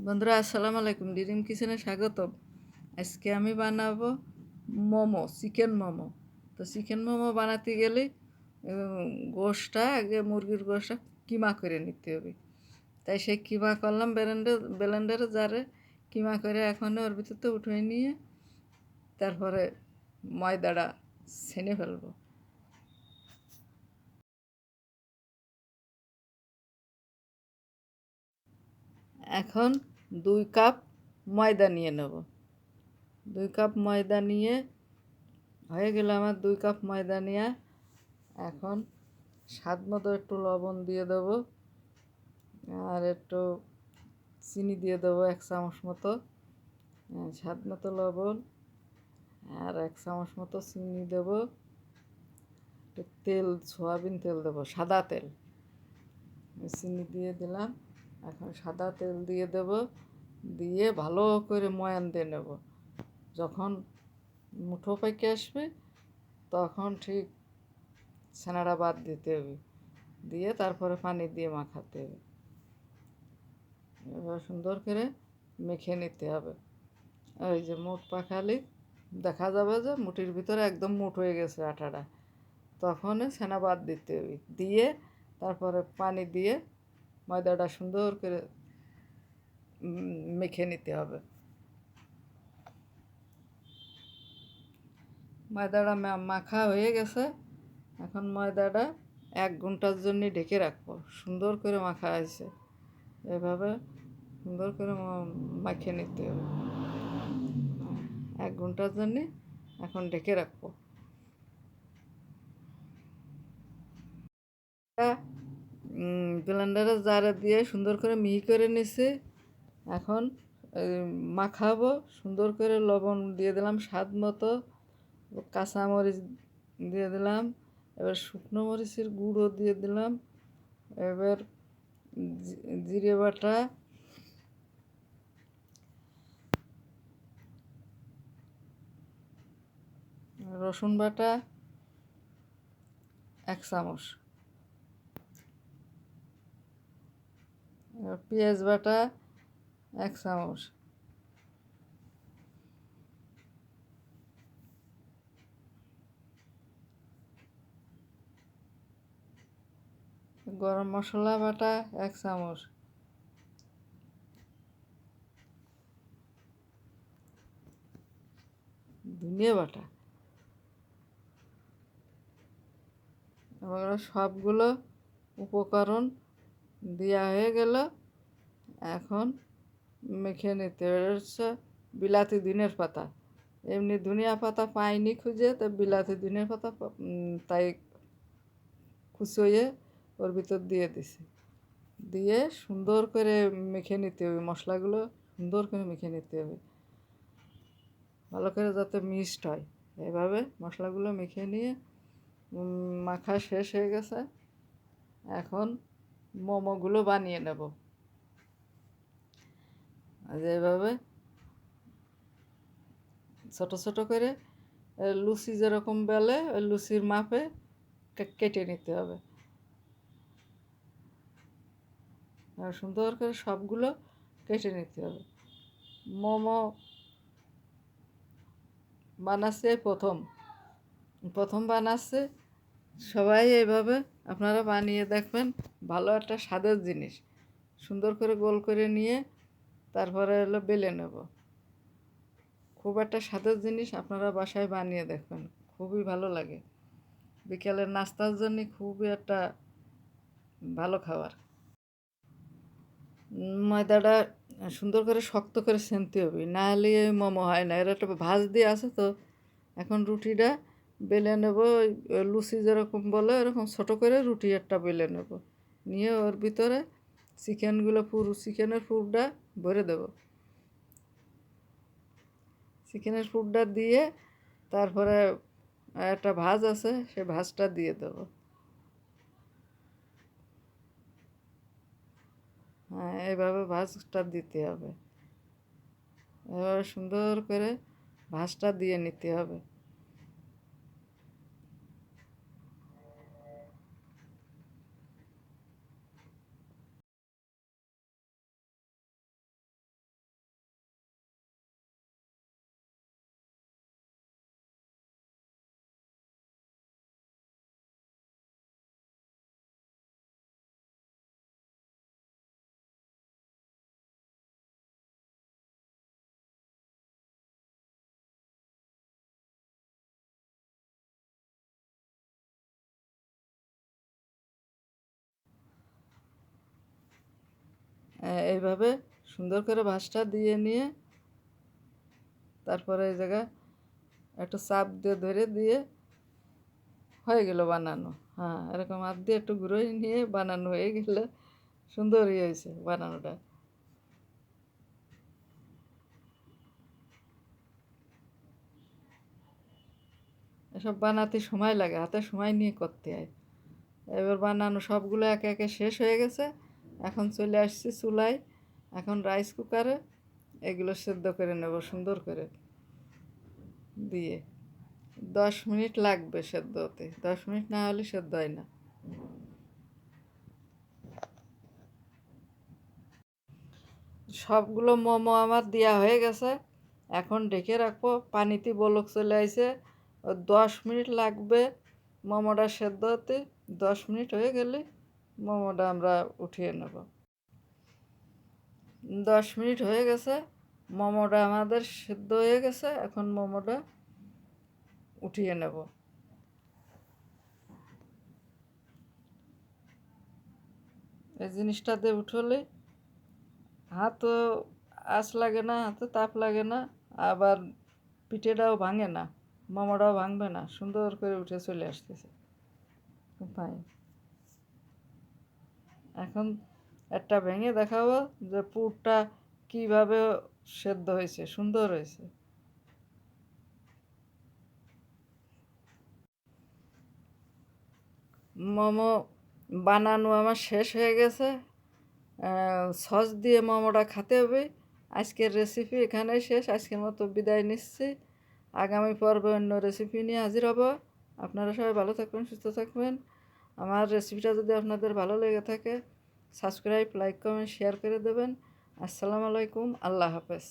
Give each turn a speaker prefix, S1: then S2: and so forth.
S1: বন্ধুরা আসসালামু আলাইকুম, ডিরিম কিচেনে স্বাগতম। আজকে আমি বানাবো মোমো, চিকেন মোমো। তো চিকেন মোমো বানাতে গেলে গোশটা আগে মুরগির গোশটা কিমা করে নিতে হবে। তাই সেই কিমা করলাম ব্লেন্ডারে জারে কিমা করে এখন ওর ভিতরতে উঠে নিয়ে তারপরে ময়দাটা ছেনে ফেলবো। এখন 2 কাপ ময়দা নিয়ে নেব। 2 কাপ ময়দা নিয়ে হয়ে গেল আমার 2 কাপ ময়দা নিয়ে। এখন স্বাদ মতো একটু লবণ দিয়ে দেবো, আর একটু চিনি দিয়ে দেবো 1 চামচ মতো। স্বাদ মতো লবণ আর 1 চামচ মতো চিনি দেবো। একটু তেল, সয়াবিন তেল দেবো, সাদা তেল। চিনি দিয়ে দিলাম, এখন সাদা তেল দিয়ে দেবো। দিয়ে ভালো করে ময়ান দিয়ে নেব। যখন মুঠো পাইকে আসবে তখন ঠিক ছানাটা বাদ দিতে হবে, দিয়ে তারপরে পানি দিয়ে মাখাতে হবে। এবার সুন্দর করে মেখে নিতে হবে। ওই যে মুঠ পাখালি দেখা যাবে যে মুঠির ভিতরে একদম মুঠ হয়ে গেছে আটাটা, তখন ছানা বাদ দিতে হবে। দিয়ে তারপরে পানি দিয়ে ময়দাটা সুন্দর করে মেখে নিতে হবে। ময়দাটা মাখা হয়ে গেছে। এখন ময়দাটা 1 ঘন্টার জন্য ঢেকে রাখবো। সুন্দর করে মাখা আছে, এভাবে সুন্দর করে মাখিয়ে নিতে হবে। 1 ঘন্টার জন্য এখন ঢেকে রাখবো। ব্লেন্ডারের জারে দিয়ে সুন্দর করে মিহি করে নিছি। এখন মাখাবো। সুন্দর করে লবণ দিয়ে দিলাম স্বাদ মতো, কাঁচামরিচ দিয়ে দিলাম, এবার শুকনো মরিচের গুঁড়ো দিয়ে দিলাম, এবার জিরে বাটা, রসুন বাটা 1 চামচ, পেঁয়াজ বাটা 1 চামচ, গরম মশলা বাটা 1 চামচ, ধনিয়া বাটা। এবার সবগুলো উপকরণ দেওয়া হয়ে গেল। এখন মেখে নিতে হচ্ছে বিলাতি ধনিয়ার পাতা। এমনি ধনিয়া পাতা পাইনি খুঁজে, তো বিলাতি ধনিয়ার পাতা তাই কুচোয়ে ওর ভিতর দিয়ে দিছি। দিয়ে সুন্দর করে মেখে নিতে হবে। মশলাগুলো সুন্দর করে মেখে নিতে হবে, ভালো করে যাতে মিক্সড হয়। এভাবে মশলাগুলো মেখে নিয়ে মাখা শেষ হয়ে গেছে। এখন মোমোগুলো বানিয়ে নেব। যেভাবে ছোট ছোট করে লুচি যেরকম বেলে ওই লুচির মাপে কেটে নিতে হবে। আর সুন্দর করে সবগুলো কেটে নিতে হবে। মোমো বানাচ্ছে প্রথম প্রথম বানাচ্ছে, সবাই এইভাবে আপনারা বানিয়ে দেখবেন। ভালো একটা স্বাদের জিনিস। সুন্দর করে গোল করে নিয়ে তারপরে হলো বেলে নেব। খুব একটা স্বাদের জিনিস, আপনারা বাসায় বানিয়ে দেখবেন, খুবই ভালো লাগে। বিকেলের নাস্তার জন্য খুবই একটা ভালো খাবার। ময়দাটা সুন্দর করে শক্ত করে সেনতে হবে, না হলে মোমো হয় না। এর একটা ভাঁজ দিয়ে আছে তো। এখন রুটিটা বেলে নেব। লুচি যেরকম বলে এরকম ছোটো করে রুটি একটা বেলে নেব। নিয়ে ওর ভিতরে চিকেনের পুরটা ভরে দেব। চিকেনের পুরটা দিয়ে তারপরে একটা ভাঁজ আছে, সে ভাঁজটা দিয়ে দেবো। হ্যাঁ, এইভাবে ভাঁজটা দিতে হবে। এভাবে সুন্দর করে ভাঁজটা দিয়ে নিতে হবে। এইভাবে সুন্দর করে ভাঁজটা দিয়ে নিয়ে তারপরে এই জায়গায় একটু চাপ দিয়ে ধরে দিয়ে হয়ে গেল বানানো। হ্যাঁ, এরকম হাত দিয়ে একটু ঘুরোই নিয়ে বানানো হয়ে গেলে সুন্দরই হয়েছে বানানোটা। এসব বানাতে সময় লাগে, হাতে সময় নিয়ে করতে হয়। এবার বানানো সবগুলো একে একে শেষ হয়ে গেছে। এখন চলে আসছি চুলায়, এখন রাইস কুকারে এগুলো সেদ্ধ করে নেব সুন্দর করে দিয়ে। 10 মিনিট লাগবে সেদ্ধ হতে, 10 মিনিট না হলে সেদ্ধ হয় না। সবগুলো মোমো আমার দেওয়া হয়ে গেছে, এখন ঢেকে রাখবো। পানিতে বলক চলে আসে, 10 মিনিট লাগবে মোমোটা সেদ্ধ হতে। 10 মিনিট হয়ে গেলে মোমোটা আমরা উঠিয়ে নেব। 10 মিনিট হয়ে গেছে, মোমোটা আমাদের সেদ্ধ হয়ে গেছে, এখন মোমোটা উঠিয়ে নেব। এই জিনিসটাতে উঠলে হাতও আঁচ লাগে না, হাতে তাপ লাগে না, আবার পিঠেটাও ভাঙে না, মোমোটাও ভাঙবে না, সুন্দর করে উঠে চলে আসতেছে। ফাইন। এখন একটা ভেঙে দেখাবো যে পুরটা কিভাবে সেদ্ধ হয়েছে, সুন্দর হয়েছে। মোমো বানানো আমার শেষ হয়ে গেছে, সস দিয়ে মোমোটা খেতে হবে। আজকের রেসিপি এখানেই শেষ, আজকের মতো বিদায় নিচ্ছি। আগামী পর্বে অন্য রেসিপি নিয়ে হাজির হব। আপনারা সবাই ভালো থাকবেন, সুস্থ থাকবেন। আমার রেসিপিটা যদি আপনাদের ভালো লেগে থাকে, সাবস্ক্রাইব, লাইক, কমেন্ট, শেয়ার করে দেবেন। আসসালামু আলাইকুম, আল্লাহ হাফেজ।